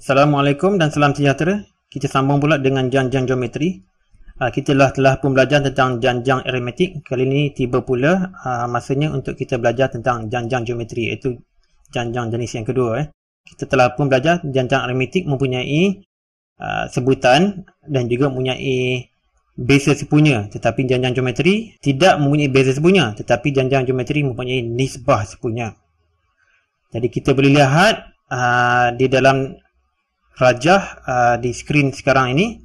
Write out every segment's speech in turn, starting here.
Assalamualaikum dan salam sejahtera. Kita sambung pula dengan janjang geometri. Kita telah pun belajar tentang janjang aritmetik. Kali ini tiba pula masanya untuk kita belajar tentang janjang geometri, iaitu janjang jenis yang kedua. Kita telah pun belajar janjang aritmetik mempunyai sebutan dan juga mempunyai beza sepunya. Tetapi janjang geometri tidak mempunyai beza sepunya, tetapi janjang geometri mempunyai nisbah sepunya. Jadi kita boleh lihat di dalam rajah di skrin sekarang ini,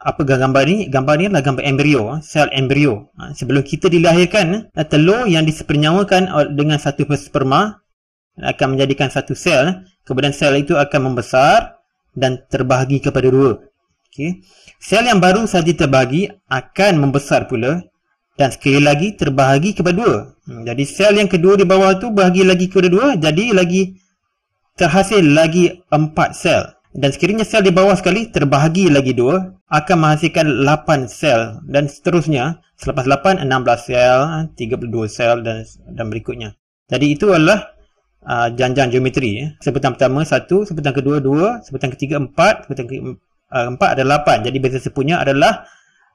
apa gambar ni? Gambar ni adalah gambar embrio, sel embrio. Sebelum kita dilahirkan, telur yang disepernyawakan dengan satu sperma akan menjadikan satu sel. Kemudian sel itu akan membesar dan terbahagi kepada dua. Okay. Sel yang baru saja terbahagi akan membesar pula dan sekali lagi terbahagi kepada dua. Jadi sel yang kedua di bawah tu bahagi lagi kepada dua, jadi lagi terhasil lagi 4 sel. Dan sekiranya sel di bawah sekali terbahagi lagi 2, akan menghasilkan 8 sel. Dan seterusnya, selepas 8, 16 sel, 32 sel dan berikutnya. Jadi itu adalah janjang geometri. Sebutan pertama 1, sebutan kedua 2, sebutan ketiga 4, sebutan keempat adalah 8. Jadi beza sepunya adalah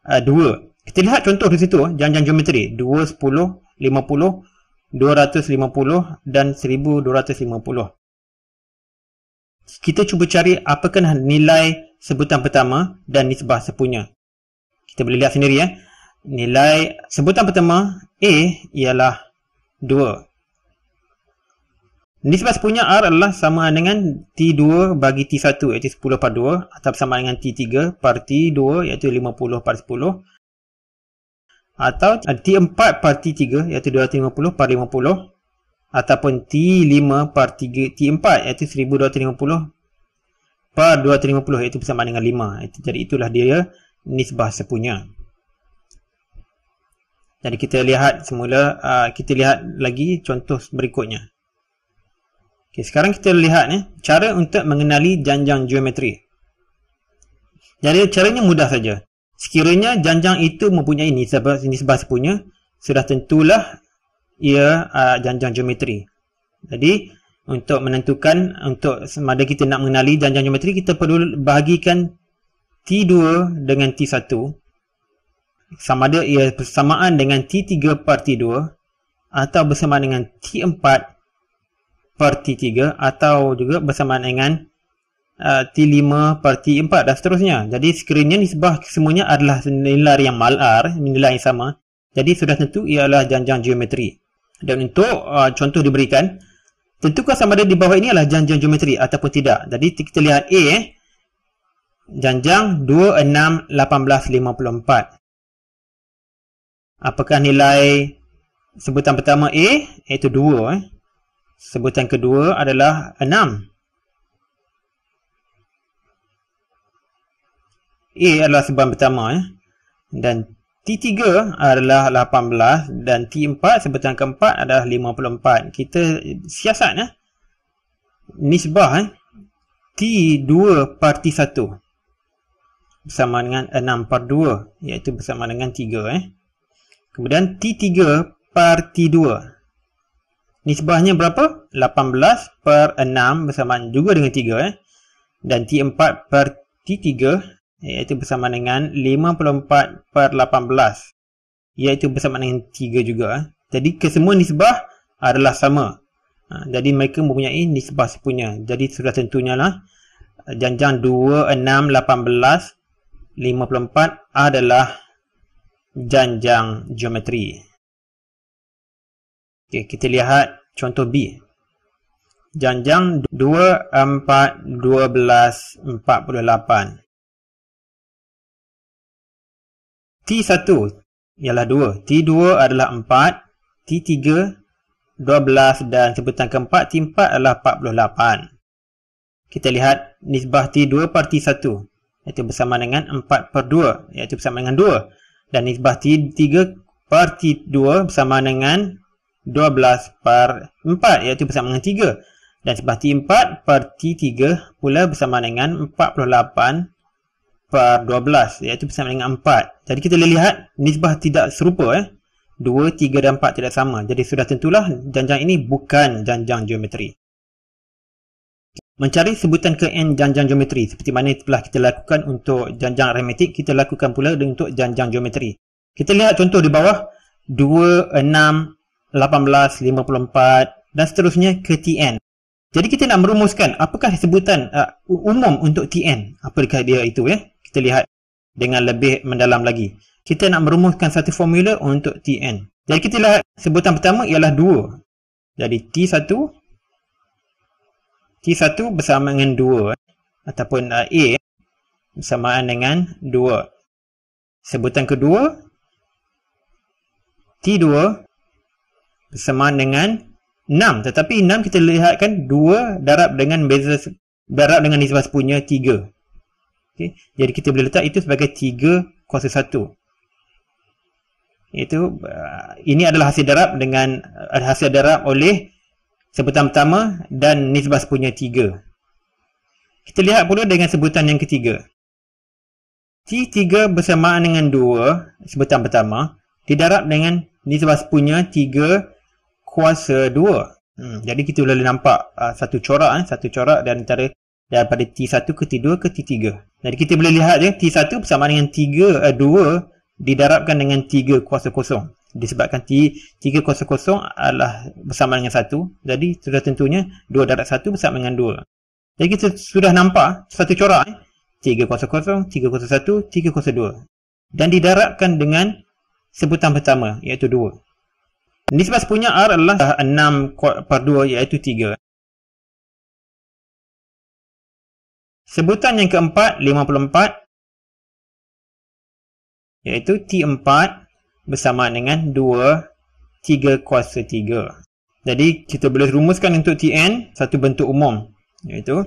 2. Kita lihat contoh di situ, janjang geometri 2, 10, 50, 250 dan 1250. Kita cuba cari apakah nilai sebutan pertama dan nisbah sepunya. Kita boleh lihat sendiri ya. Nilai sebutan pertama A ialah 2. Nisbah sepunya R adalah sama dengan T2 bagi T1 iaitu 10/2 atau sama dengan T3 per T2 iaitu 50/10 atau T4 per T3 iaitu 250/50 ataupun T5 per T4 iaitu 1250 per 250 iaitu bersama dengan 5. Jadi itulah dia nisbah sepunya. Jadi kita lihat semula, kita lihat lagi contoh berikutnya. Okay, sekarang kita lihat cara untuk mengenali janjang geometri. Jadi caranya mudah saja. Sekiranya janjang itu mempunyai nisbah sepunya, sudah tentulah ia janjang geometri. Jadi untuk menentukan, untuk semada kita nak mengenali janjang geometri, kita perlu bahagikan T2 dengan T1 sama ada ia bersamaan dengan T3 per T2 atau bersamaan dengan T4 per T3 atau juga bersamaan dengan T5 per T4 dan seterusnya. Jadi sekiranya nisbah semuanya adalah nilai yang malar, nilai yang sama, jadi sudah tentu ialah janjang geometri. Dan untuk contoh diberikan, tentukah sama ada di bawah ini adalah janjang geometri ataupun tidak. Jadi kita lihat A, janjang 2, 6, 18, 54. Apakah nilai sebutan pertama A iaitu 2, sebutan kedua adalah 6. A adalah sebutan pertama dan T3 adalah 18 dan T4 sebutan keempat adalah 54. Kita siasat nisbah T2 per T1 bersama dengan 6/2 iaitu bersama dengan 3. Kemudian T3 per T2 nisbahnya berapa? 18/6 bersama juga dengan 3. Dan T4 per T3 iaitu bersama dengan 54/18 iaitu bersama dengan 3 juga. Jadi kesemua nisbah adalah sama. Jadi mereka mempunyai nisbah sepunya. Jadi sudah tentunya lah janjang 2, 6, 18, 54 adalah janjang geometri. Okey, kita lihat contoh B. Janjang 2, 4, 12, 48. T1 ialah 2, T2 adalah 4, T3 12 dan sebutan keempat T4 adalah 48. Kita lihat nisbah T2 per T1 iaitu bersama dengan 4/2 iaitu bersama dengan 2 dan nisbah T3 per T2 bersama dengan 12/4 iaitu bersama dengan 3 dan nisbah T4 per T3 pula bersama dengan 48/12 iaitu bersama dengan 4. Jadi kita lihat nisbah tidak serupa 2, 3 dan 4 tidak sama. Jadi sudah tentulah janjang ini bukan janjang geometri. Mencari sebutan ke n janjang geometri. Seperti mana telah kita lakukan untuk janjang aritmetik, kita lakukan pula untuk janjang geometri. Kita lihat contoh di bawah 2, 6, 18, 54 dan seterusnya ke Tn. Jadi kita nak merumuskan apakah sebutan umum untuk Tn. Apakah dia itu ya? Kita lihat dengan lebih mendalam lagi. Kita nak merumuskan satu formula untuk Tn. Jadi kita lihat sebutan pertama ialah 2. Jadi T1 bersama dengan 2 ataupun A bersamaan dengan 2. Sebutan kedua T2 bersamaan dengan 6. Tetapi 6 kita lihatkan 2 darab dengan nisbah sepunya 3. Okay. Jadi kita boleh letak itu sebagai 3 kuasa 1. Ini adalah hasil darab oleh sebutan pertama dan nisbah sepunya 3. Kita lihat pula dengan sebutan yang ketiga. T3 bersamaan dengan 2, sebutan pertama, didarab dengan nisbah sepunya 3 kuasa 2. Jadi kita boleh nampak satu corak dan daripada T1 ke T2 ke T3. Jadi kita boleh lihat T1 bersamaan dengan 2 didarabkan dengan 3 kuasa kosong. Disebabkan T3 kuasa kosong adalah bersama dengan 1. Jadi sudah tentunya 2 darab 1 bersama dengan 2. Jadi kita sudah nampak satu corak 3 kuasa kosong, 3 kuasa 1, 3 kuasa 2. Dan didarabkan dengan sebutan pertama iaitu 2. Nisbah sepunya R adalah 6/2 iaitu 3. Sebutan yang keempat 54 iaitu T4 bersama dengan 3 kuasa 3. Jadi kita boleh rumuskan untuk Tn satu bentuk umum, iaitu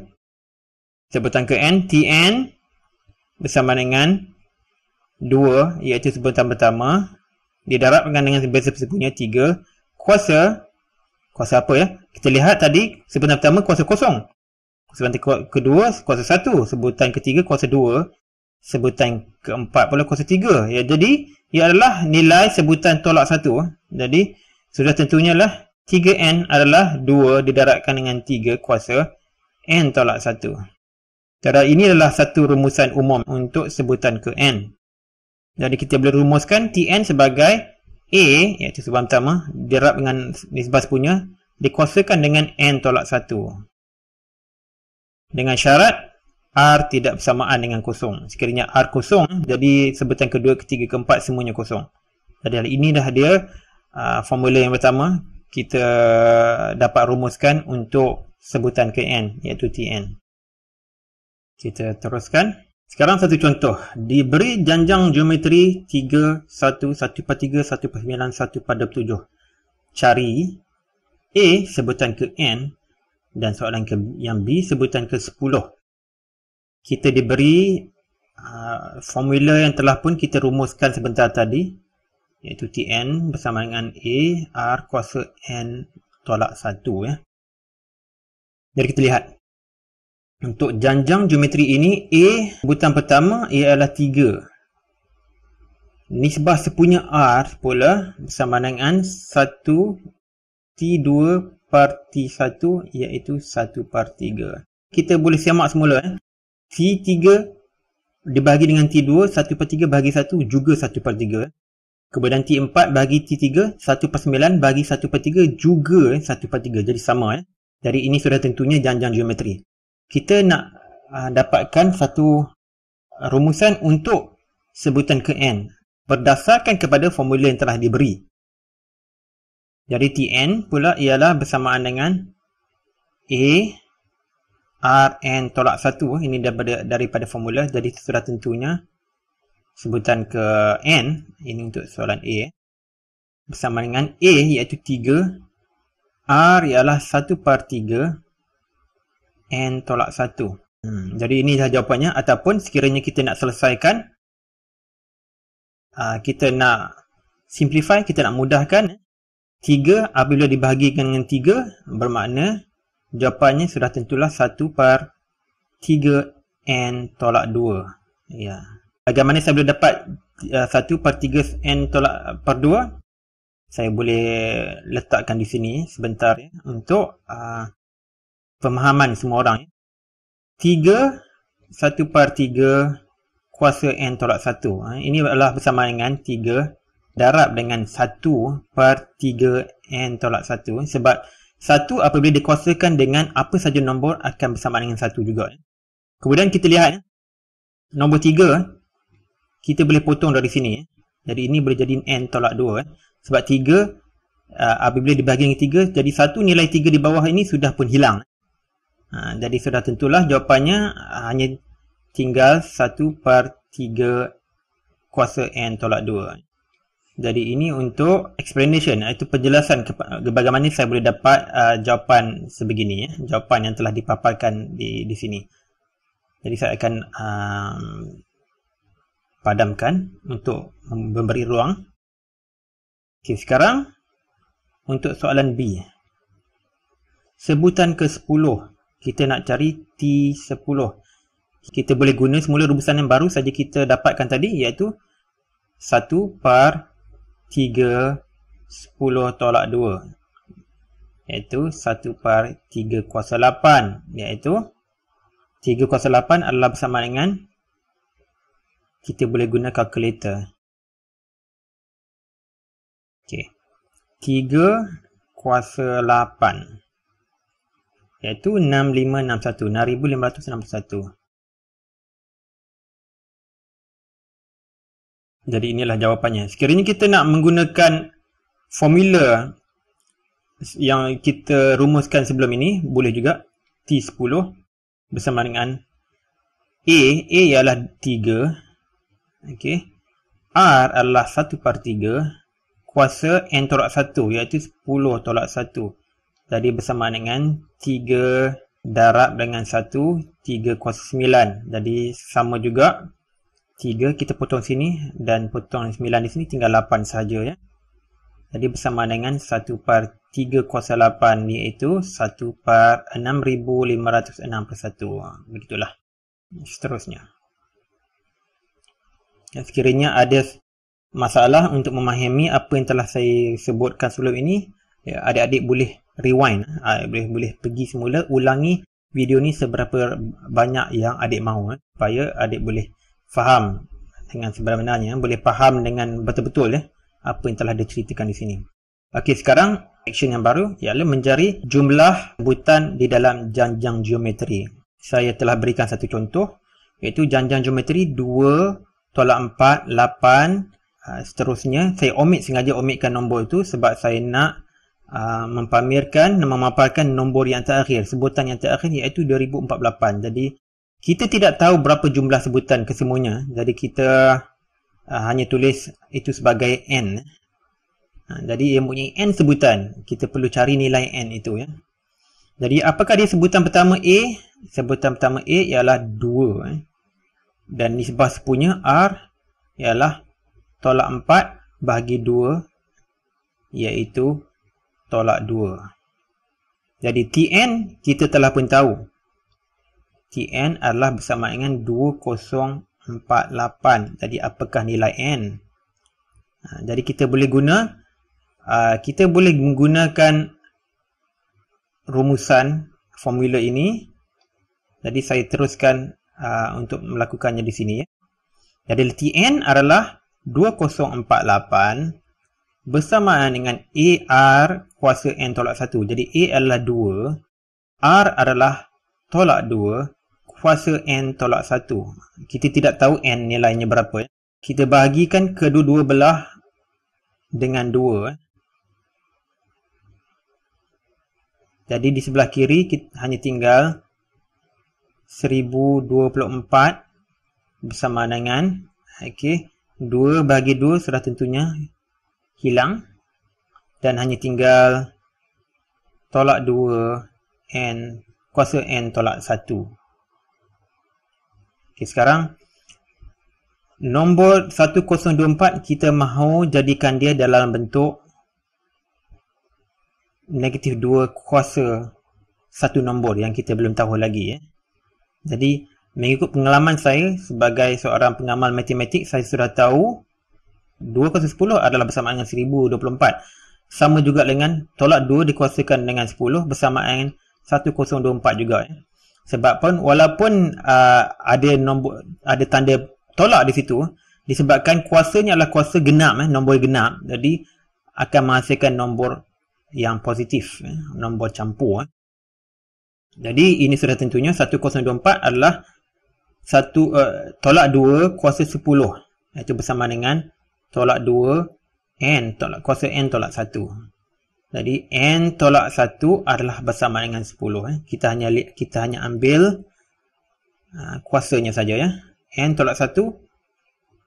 sebutan ke n Tn bersama dengan 2 iaitu sebutan pertama didarabkan dengan sepunya 3 kuasa apa ya? Kita lihat tadi sebutan pertama kuasa kosong. Sebutan kedua kuasa 1, sebutan ketiga kuasa 2, sebutan keempat pula kuasa 3. Ya, jadi ia adalah nilai sebutan tolak 1. Jadi sudah tentunya lah 3n adalah 2 didarabkan dengan 3 kuasa n tolak 1. Cara ini adalah satu rumusan umum untuk sebutan ke n. Jadi kita boleh rumuskan Tn sebagai A iaitu sebutan pertama didarab dengan nisbah sepunya dikuasakan dengan n tolak 1. Dengan syarat R tidak bersamaan dengan kosong. Sekiranya R kosong, jadi sebutan kedua, ketiga, keempat semuanya kosong. Jadi ini dah dia formula yang pertama kita dapat rumuskan untuk sebutan ke n iaitu Tn. Kita teruskan. Sekarang satu contoh. Diberi janjang geometri 3, 1, 1/3, 1/9, 1/27. Cari A sebutan ke n dan soalan yang B sebutan ke 10. Kita diberi formula yang telah pun kita rumuskan sebentar tadi, iaitu Tn bersama dengan A R kuasa n tolak 1 ya. Jadi kita lihat untuk janjang geometri ini, A sebutan pertama ialah 3. Nisbah sepunya R pula bersama dengan 1 T2 per T1 iaitu 1/3. Kita boleh siamak semula T3 dibahagi dengan T2, 1/3 bahagi 1 juga 1/3. Kemudian T4 bagi T3, 1/9 bagi 1/3 juga 1/3. Jadi sama Jadi ini sudah tentunya janjang geometri. Kita nak dapatkan satu rumusan untuk sebutan ke n berdasarkan kepada formula yang telah diberi. Jadi Tn pula ialah bersamaan dengan A Rn tolak 1. Ini daripada formula. Jadi sudah tentunya sebutan ke n, ini untuk soalan A, bersama dengan A iaitu 3, R ialah 1/3 n tolak 1. Jadi ini dah jawapannya. Ataupun sekiranya kita nak selesaikan, kita nak simplify, kita nak mudahkan, 3 apabila dibahagikan dengan 3 bermakna jawapannya sudah tentulah 1/3 n tolak 2. Ya. Bagaimana saya boleh dapat 1/3 n tolak per 2? Saya boleh letakkan di sini sebentar untuk pemahaman semua orang. 3, 1/3 kuasa N tolak 1. Ini adalah bersama dengan 3 darab dengan 1/3 N tolak 1. Sebab 1 apabila dikuasakan dengan apa saja nombor akan bersama dengan 1 juga. Kemudian kita lihat nombor 3 kita boleh potong dari sini. Jadi ini boleh jadi N tolak 2. Sebab 3 apabila dibahagi dengan 3, jadi 1 nilai 3 di bawah ini sudah pun hilang. Jadi sudah tentulah jawapannya hanya tinggal 1/3 kuasa N tolak 2. Jadi ini untuk explanation, itu penjelasan bagaimana saya boleh dapat jawapan sebegini, jawapan yang telah dipaparkan di sini. Jadi saya akan padamkan untuk memberi ruang. Okey, sekarang untuk soalan B. Sebutan ke-10, kita nak cari T10. Kita boleh guna semula rumusan yang baru saja kita dapatkan tadi, iaitu 1/3 10 tolak 2. Iaitu 1/3 kuasa 8. Iaitu 3 kuasa 8 adalah bersama dengan, kita boleh guna kalkulator. Okey. 3 kuasa 8. Iaitu 6561. 6561. Jadi inilah jawapannya. Sekiranya kita nak menggunakan formula yang kita rumuskan sebelum ini, boleh juga. T10 bersama dengan A ialah 3. Okey. R adalah 1/3 kuasa N tolak 1, iaitu 10 tolak 1. Jadi bersama dengan 3 darab dengan 1, 3 kuasa 9. Jadi sama juga. 3 kita potong sini dan potong 9 di sini, tinggal 8 saja, ya. Jadi bersama dengan 1/3 kuasa 8, iaitu 1/6561. Begitulah. Seterusnya. Sekiranya ada masalah untuk memahami apa yang telah saya sebutkan sebelum ini, ya, adik-adik boleh rewind, boleh pergi semula, ulangi video ni seberapa banyak yang adik mahu, supaya adik boleh faham dengan sebenarnya, boleh faham dengan betul-betul, apa yang telah diceritakan di sini. Okey, sekarang action yang baru ialah mencari jumlah sebutan di dalam janjang geometri. Saya telah berikan satu contoh, iaitu janjang geometri 2 tolak 4, 8, seterusnya. Saya sengaja omitkan nombor itu sebab saya nak memaparkan nombor yang terakhir, sebutan yang terakhir, iaitu 2048. Jadi kita tidak tahu berapa jumlah sebutan kesemuanya, jadi kita hanya tulis itu sebagai N. Jadi ia mempunyai N sebutan, kita perlu cari nilai N itu, ya. Jadi apakah dia sebutan pertama A? Sebutan pertama A ialah 2, dan nisbah sepunya R ialah tolak 4 bahagi 2, iaitu tolak 2. Jadi Tn kita telah pun tahu. Tn adalah bersama dengan 2048. Jadi apakah nilai N? Jadi kita boleh menggunakan rumusan formula ini. Jadi saya teruskan untuk melakukannya di sini, ya. Jadi Tn adalah 2048 bersamaan dengan AR kuasa N tolak 1. Jadi A adalah 2, R adalah tolak 2, kuasa N tolak 1. Kita tidak tahu N nilainya berapa, ya. Kita bahagikan kedua-dua belah dengan 2. Jadi di sebelah kiri kita hanya tinggal 1024 bersama dengan, okey, 2 bahagi 2 sudah tentunya hilang, dan hanya tinggal tolak 2 N kuasa N tolak 1. Okey, sekarang nombor 1024 kita mahu jadikan dia dalam bentuk negatif 2 kuasa satu nombor yang kita belum tahu lagi, ya. Jadi mengikut pengalaman saya sebagai seorang pengamal matematik, saya sudah tahu 2 kuasa 10 adalah bersama dengan 1024. Sama juga dengan tolak 2 dikuasakan dengan 10 bersama dengan 1024 juga, ya. Sebab pun walaupun ada tanda tolak di situ, disebabkan kuasanya adalah kuasa genap, nombor genap, jadi akan menghasilkan nombor yang positif, nombor campur. Jadi ini sudah tentunya 1024 adalah tolak 2 kuasa 10, iaitu bersama dengan tolak 2 n kuasa n tolak 1. Jadi n tolak 1 adalah bersama dengan 10. Kita hanya ambil kuasanya saja, ya. N tolak 1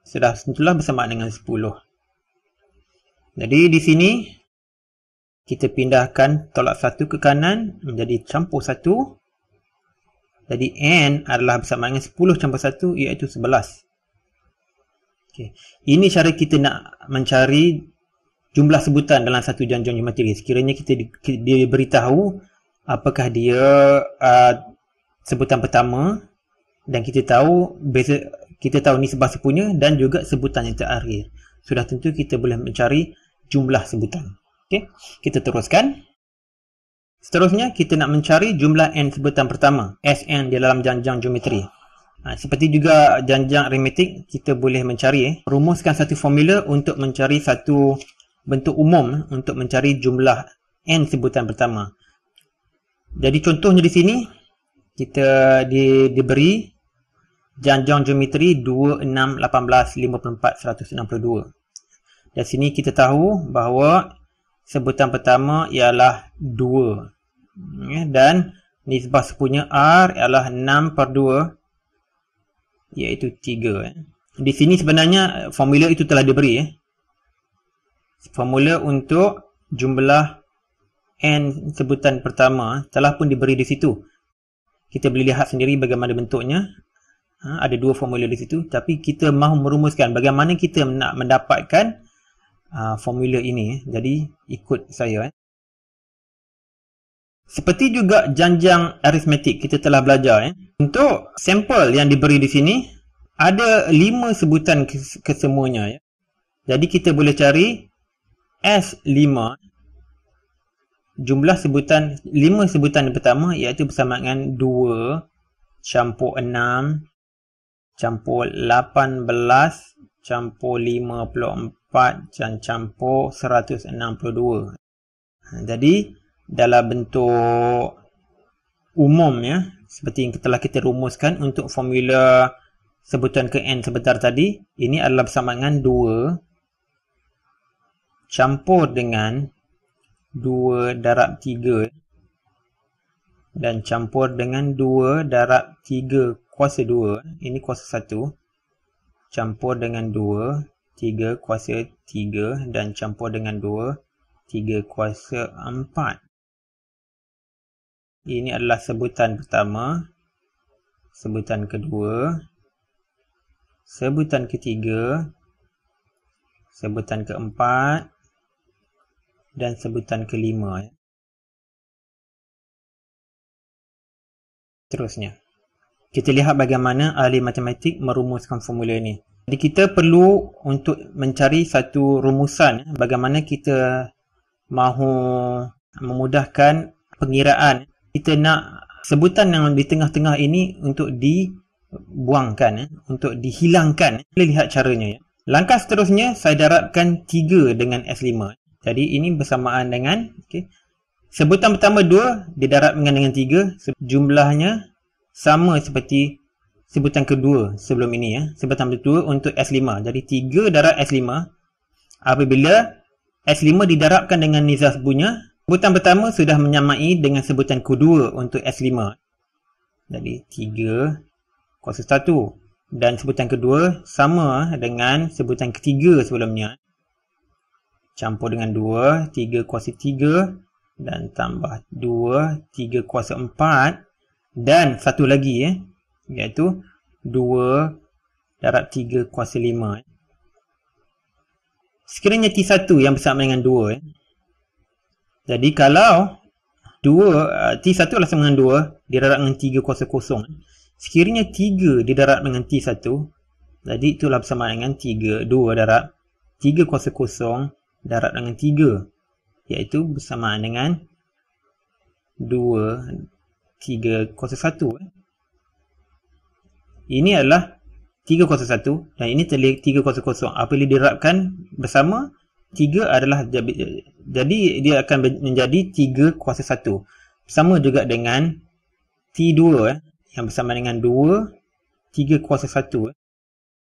sudah tentulah bersama dengan 10. Jadi di sini kita pindahkan tolak 1 ke kanan menjadi campur 1. Jadi n adalah bersama dengan 10 campur 1, iaitu 11. Okay. Ini cara kita nak mencari jumlah sebutan dalam satu janjang geometri. Sekiranya kita diberitahu apakah dia sebutan pertama, dan kita tahu nisbah sepunya dan juga sebutan yang terakhir. Sudah tentu kita boleh mencari jumlah sebutan. Okay. Kita teruskan. Seterusnya kita nak mencari jumlah n sebutan pertama, Sn di dalam janjang geometri. Seperti juga janjang aritmetik, kita boleh mencari, rumuskan satu formula untuk mencari satu bentuk umum untuk mencari jumlah n sebutan pertama. Jadi contohnya di sini kita diberi janjang geometri 2, 6, 18, 54, 162. Dari sini kita tahu bahawa sebutan pertama ialah 2, dan nisbah sepunya R ialah 6/2, iaitu 3. Di sini sebenarnya formula itu telah diberi. Formula untuk jumlah n sebutan pertama telah pun diberi di situ. Kita boleh lihat sendiri bagaimana bentuknya. Ada dua formula di situ, tapi kita mahu merumuskan bagaimana kita nak mendapatkan formula ini. Jadi ikut saya. Seperti juga janjang aritmetik kita telah belajar. Untuk sampel yang diberi di sini, ada 5 sebutan kesemuanya. Jadi kita boleh cari S5. Jumlah sebutan, 5 sebutan yang pertama iaitu bersama dengan 2 campur 6 campur 18 campur 54 dan campur 162. Jadi dalam bentuk umum, ya, seperti yang telah kita rumuskan untuk formula sebutan ke n sebentar tadi, ini adalah bersama dengan 2 campur dengan 2 darab 3 dan campur dengan 2 darab 3 kuasa 2, ini kuasa 1, campur dengan 2 3 kuasa 3 dan campur dengan 2 3 kuasa 4. Ini adalah sebutan pertama, sebutan kedua, sebutan ketiga, sebutan keempat, dan sebutan kelima. Terusnya, kita lihat bagaimana ahli matematik merumuskan formula ini. Jadi kita perlu untuk mencari satu rumusan bagaimana kita mahu memudahkan pengiraan. Kita nak sebutan yang di tengah-tengah ini untuk dibuangkan, untuk dihilangkan. Boleh lihat caranya, ya. Langkah seterusnya, saya darabkan 3 dengan S5. Jadi ini bersamaan dengan, sebutan pertama 2 didarabkan dengan 3. Jumlahnya sama seperti sebutan kedua sebelum ini, ya. Sebutan kedua untuk S5. Jadi 3 darab S5. Apabila S5 didarabkan dengan nizam sebunya, sebutan pertama sudah menyamai dengan sebutan kedua untuk S5. Jadi 3 kuasa 1. Dan sebutan kedua sama dengan sebutan ketiga sebelumnya. Campur dengan 2, 3 kuasa 3. Dan tambah 2, 3 kuasa 4. Dan satu lagi, iaitu 2 darab 3 kuasa 5. Sekiranya T1 yang bersama dengan 2. Jadi kalau T1 adalah sama dengan 2 didarab dengan 3 kuasa 0. Sekiranya 3 didarab dengan T1, jadi itulah bersama dengan 2 darab 3 kuasa 0 darab dengan 3. Iaitu bersamaan dengan 2 3 kuasa 1. Ini adalah 3 kuasa 1 dan ini 3 kuasa kosong. Apabila dirapkan bersama, 3 adalah, jadi dia akan menjadi 3 kuasa 1. Sama juga dengan T2 yang bersama dengan 2, 3 kuasa 1.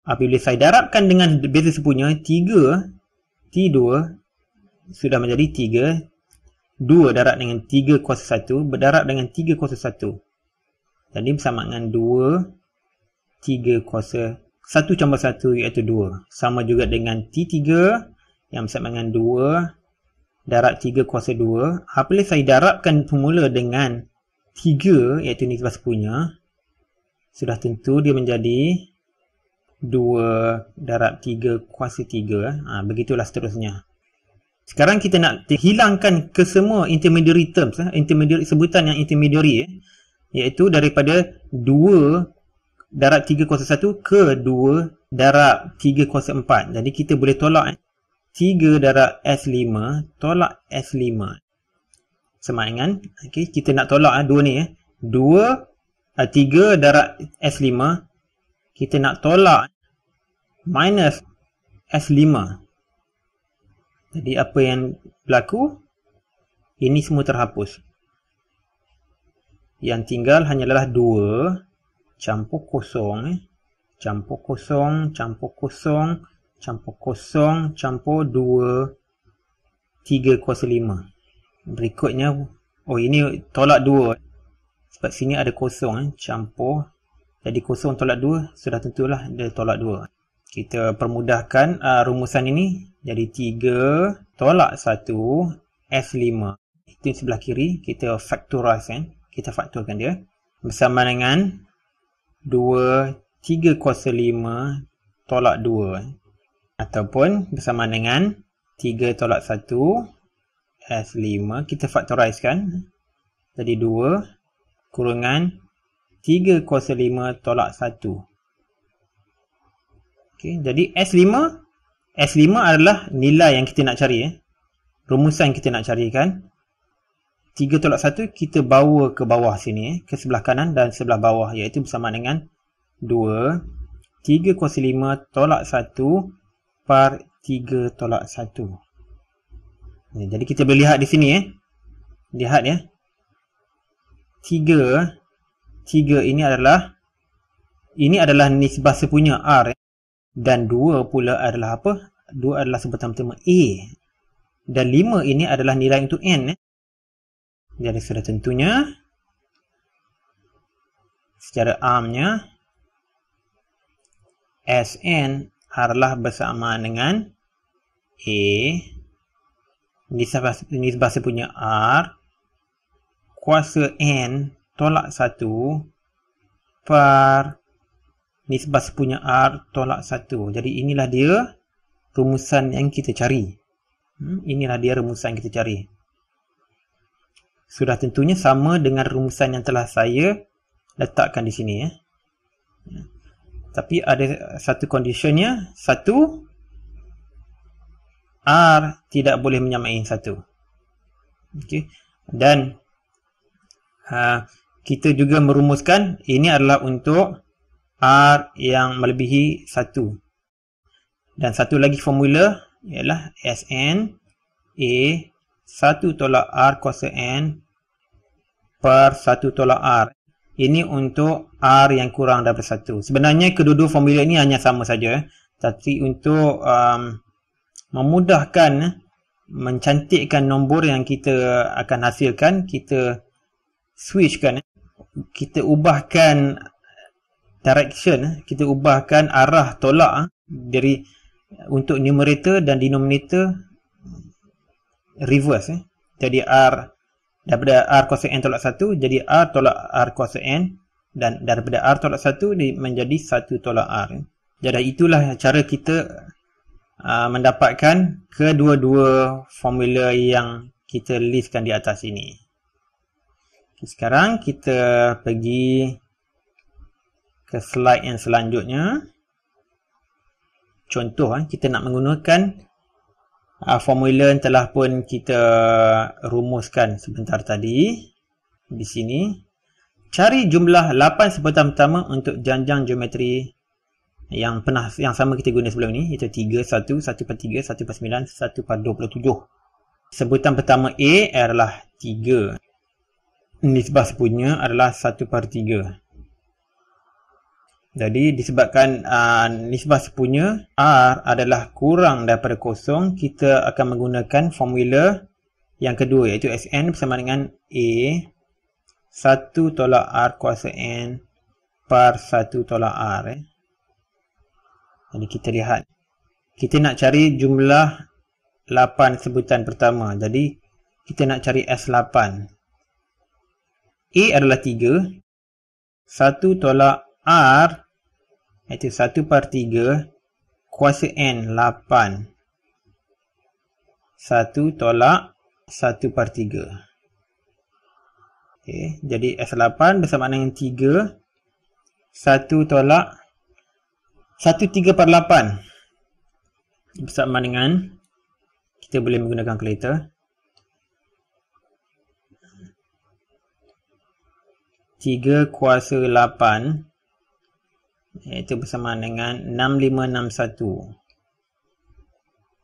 Apabila saya darabkan dengan beza sepunya, 3, T2 sudah menjadi 3. 2 darab dengan 3 kuasa 1 berdarab dengan 3 kuasa 1. Jadi bersama dengan 2, 3 kuasa 1 campur 1 iaitu 2. Sama juga dengan T3 yang bersama dengan 2 darab 3 kuasa 2. Apabila saya darabkan semula dengan 3 iaitu nisbah sepunya, sudah tentu dia menjadi 2 darab 3 kuasa 3. Begitulah seterusnya. Sekarang kita nak hilangkan kesemua intermediary terms, intermediary, sebutan yang intermediary, iaitu daripada 2 darab 3 kuasa 1 ke 2 darab 3 kuasa 4. Jadi kita boleh tolak 3 darab S5 tolak S5. Sama dengan, okay, kita nak tolak 2 ni. 3 darab S5, kita nak tolak minus S5. Jadi apa yang berlaku? Ini semua terhapus. Yang tinggal hanyalah 2 campur kosong. Campur kosong, campur kosong, campur kosong, campur 2, 3 kuasa 5. Berikutnya, ini tolak 2. Sebab sini ada kosong, campur. Jadi kosong tolak 2, sudah tentulah dia tolak 2. Kita permudahkan rumusan ini. Jadi 3 tolak 1 S5. Itu yang sebelah kiri. Kita factorize kan. Kita faktorkan dia. Bersama dengan 2, 3 kuasa 5 tolak 2. Ataupun bersama dengan 3 tolak 1 S5. Kita factorize kan. Jadi 2 kurungan 3 kuasa 5 tolak 1. Okay, jadi S5 adalah nilai yang kita nak cari. Rumusan yang kita nak carikan. 3 tolak 1 kita bawa ke bawah sini. Ke sebelah kanan dan sebelah bawah. Iaitu bersama dengan 2, 3 kuasa 5 tolak 1 par 3 tolak 1. Jadi kita boleh lihat di sini. Lihat ya. 3 ini adalah nisbah sepunya R. Dan 2 pula adalah apa? 2 adalah sebutan pertama A. Dan 5 ini adalah nilai untuk N. Jadi sudah tentunya secara amnya Sn adalah bersama dengan A nisbah sepunya R kuasa N tolak 1 per nisbah sepunya R tolak 1. Jadi inilah dia rumusan yang kita cari. Inilah dia rumusan yang kita cari. Sudah tentunya sama dengan rumusan yang telah saya letakkan di sini. Tapi ada satu conditionnya. Satu, R tidak boleh menyamai 1. Okay. Dan kita juga merumuskan ini adalah untuk R yang melebihi 1. Dan satu lagi formula ialah Sn A 1 tolak R kuasa N per 1 tolak R. Ini untuk R yang kurang daripada 1. Sebenarnya kedua-dua formula ini hanya sama saja. Tapi untuk memudahkan, mencantikkan nombor yang kita akan hasilkan, kita switchkan. Kita ubahkan direction, kita ubahkan arah tolak dari untuk numerator dan denominator reverse. Jadi R daripada R kuasa N tolak 1 jadi R tolak R kuasa N, dan daripada R tolak 1 menjadi 1 tolak R. Jadi itulah cara kita mendapatkan kedua-dua formula yang kita listkan di atas ini. Sekarang kita pergi ke slide yang selanjutnya. Contoh, kita nak menggunakan formula yang telah pun kita rumuskan sebentar tadi di sini. Cari jumlah 8 sebutan pertama untuk janjang geometri yang sama kita guna sebelum ni, iaitu 3, 1, 1/3, 1/9, 1/27. Sebutan pertama A adalah 3. Nisbah sepunya adalah 1/3. Jadi disebabkan nisbah sepunya R adalah kurang daripada kosong, kita akan menggunakan formula yang kedua, iaitu Sn bersama dengan A 1 tolak R kuasa N per 1 tolak R. Jadi kita lihat, kita nak cari jumlah 8 sebutan pertama. Jadi kita nak cari S8. A adalah 3. 1 tolak R iaitu 1/3 kuasa N 8. 1 tolak 1/3. Okay, jadi S8 bersama dengan 3. 1 tolak 1/3/8 bersama dengan, kita boleh menggunakan kalkulator, 3 kuasa 8 iaitu bersama dengan 6561.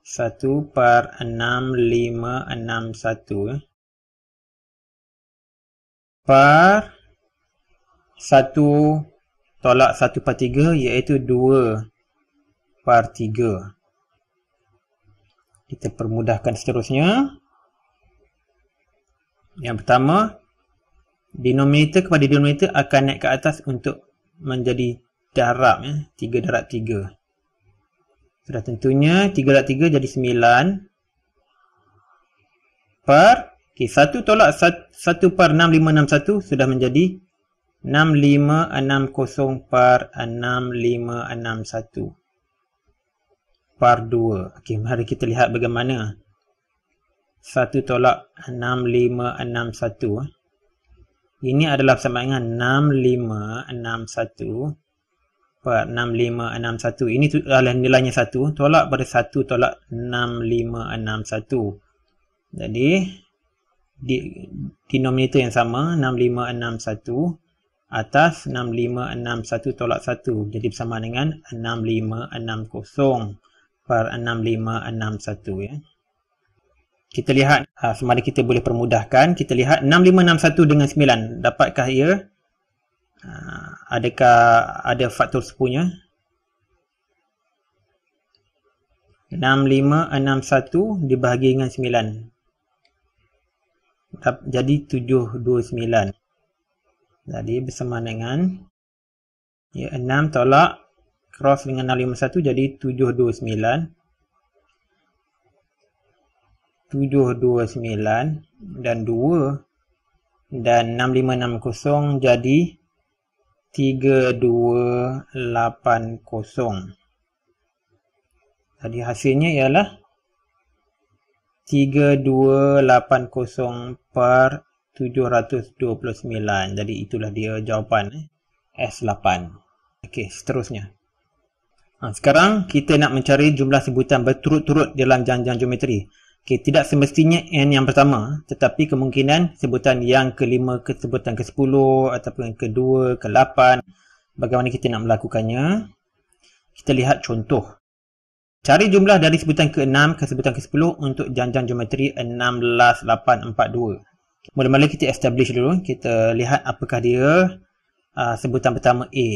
1/6561 per 1 tolak 1/3 iaitu 2/3. Kita permudahkan seterusnya. Yang pertama, denominator kepada denominator akan naik ke atas untuk menjadi darab, 3 darab 3. Sudah tentunya 3 darab 3 jadi 9 per 1 tolak 1/6561 sudah menjadi 6560 per 6561 per 2. Okey, mari kita lihat bagaimana 1 tolak 6561. Ini adalah bersama dengan 6561 per 6561. Ini adalah nilainya 1. Tolak pada 1 tolak 6561. Jadi, denominator yang sama, 6561 atas 6561 tolak 1. Jadi, bersama dengan 6560 per 6561. Ya. Kita lihat, semada kita boleh permudahkan. Kita lihat 6561 dengan 9. Dapatkah ia? Adakah ada faktor sepunya? 6561 dibahagi dengan 9. Jadi 729. Jadi bersama dengan 6 tolak cross dengan 651 jadi 729. 729 dan 2 dan 6560 jadi 3280. Jadi hasilnya ialah 3280 per 729. Jadi itulah dia jawapan S8. Okey, seterusnya. Sekarang kita nak mencari jumlah sebutan berturut-turut dalam janjang geometri. Okey, tidak semestinya N yang pertama, tetapi kemungkinan sebutan yang kelima ke sebutan ke-10 ataupun ke-2, ke-8. Bagaimana kita nak melakukannya? Kita lihat contoh. Cari jumlah dari sebutan ke-6 ke sebutan ke-10 untuk janjang geometri 16842. Mula-mula kita establish dulu. Kita lihat apakah dia sebutan pertama A.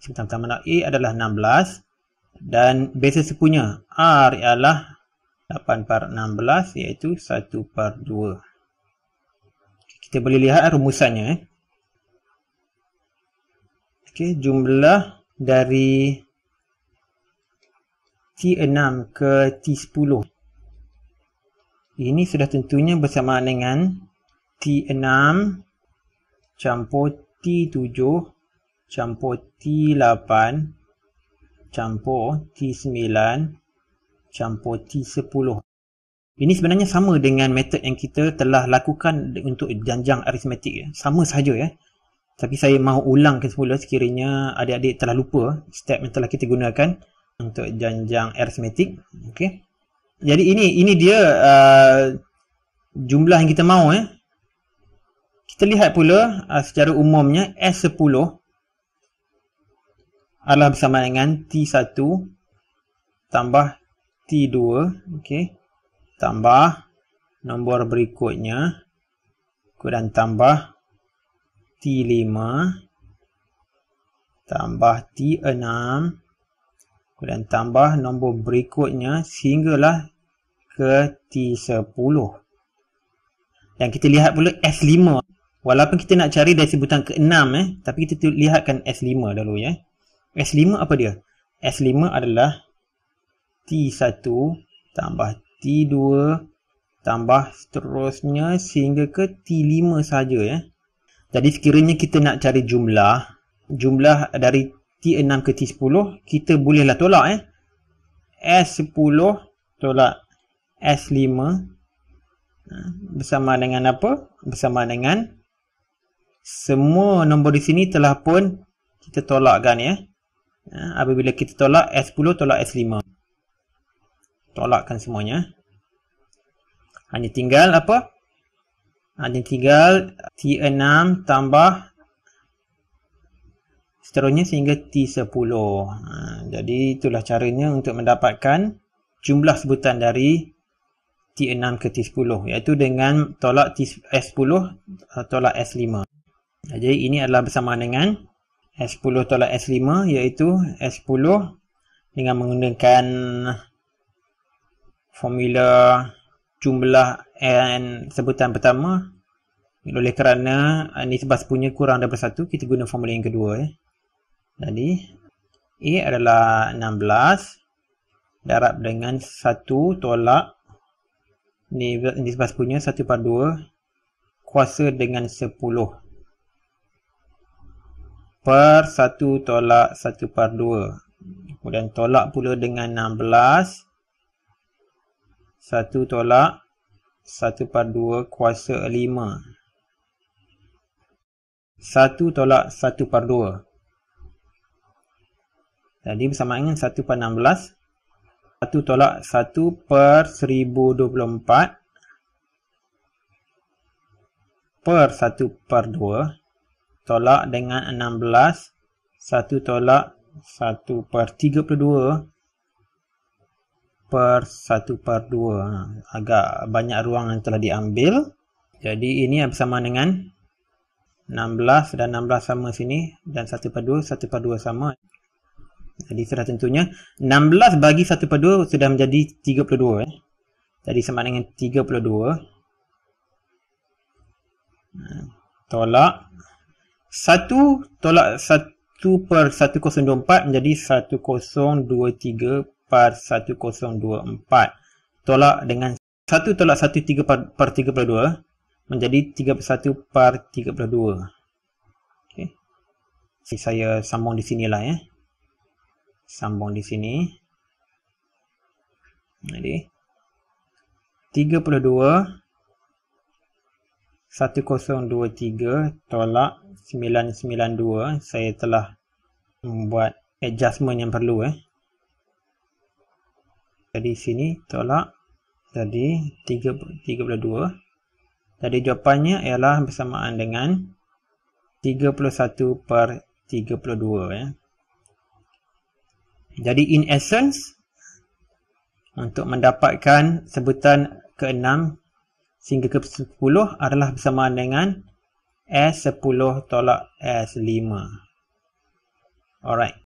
Sebutan pertama A adalah 16 dan beza sepunya R ialah 8/16 iaitu 1/2. Kita boleh lihat rumusannya. Okey, jumlah dari T6 ke T10. Ini sudah tentunya bersamaan dengan T6 campur T7 campur T8 campur T9 campur T10. Ini sebenarnya sama dengan metod yang kita telah lakukan untuk janjang aritmetik. Sama sahaja ya. Tapi saya mahu ulang ke semula sekiranya adik-adik telah lupa step yang telah kita gunakan untuk janjang aritmetik. Okey. Jadi ini dia jumlah yang kita mahu. Kita lihat pula secara umumnya S10 adalah bersama dengan T1 tambah T2, okey, tambah nombor berikutnya, kemudian tambah T5 tambah T6, kemudian tambah nombor berikutnya sehinggalah ke T10. Dan kita lihat pula S5. Walaupun kita nak cari dari sebutan ke-6 tapi kita lihatkan S5 dulu ya. S5 apa dia? S5 adalah T1 tambah T2 tambah seterusnya sehingga ke T5 saja ya. Jadi sekiranya kita nak cari jumlah dari T6 ke T10, kita bolehlah tolak S10 tolak S5 bersama dengan apa? Bersama dengan semua nombor di sini telah pun kita tolakkan ya. Apabila kita tolak S10 tolak S5. Tolakkan semuanya. Hanya tinggal apa? Hanya tinggal T6 tambah seterusnya sehingga T10. Jadi itulah caranya untuk mendapatkan jumlah sebutan dari T6 ke T10, iaitu dengan tolak S10 tolak S5. Jadi ini adalah bersama dengan S10 tolak S5, iaitu S10 dengan menggunakan formula jumlah n sebutan pertama. Oleh kerana nisbah sepunya kurang daripada 1, kita guna formula yang kedua. Jadi A adalah 16 darab dengan 1 tolak nisbah sepunya 1/2 kuasa dengan 10 per 1 tolak 1/2. Kemudian tolak pula dengan 16. 1 tolak 1/2 kuasa 5. 1 tolak 1/2. Jadi bersama dengan 1/16. 1 tolak 1/1024 per 1/2 tolak dengan 16. 1 tolak 1/32 per 1/2. Agak banyak ruang yang telah diambil. Jadi ini bersama dengan 16 dan 16 sama sini dan 1/2 sama. Jadi sudah tentunya 16 bagi 1/2 sudah menjadi 32. Jadi sama dengan 32 tolak 1 tolak 1/1024 menjadi 1023 per 1024. Tolak dengan 1 tolak 1/3/32 menjadi 31/32. Okey. Saya sambung di sinilah ya. Sambung di sini. Jadi 32 1023 tolak 992. Saya telah membuat adjustment yang perlu Jadi sini tolak jadi 32. Jadi jawapannya ialah bersamaan dengan 31/32 Jadi in essence, untuk mendapatkan sebutan ke-6 sehingga ke-10 adalah bersamaan dengan S10 tolak S5. Alright.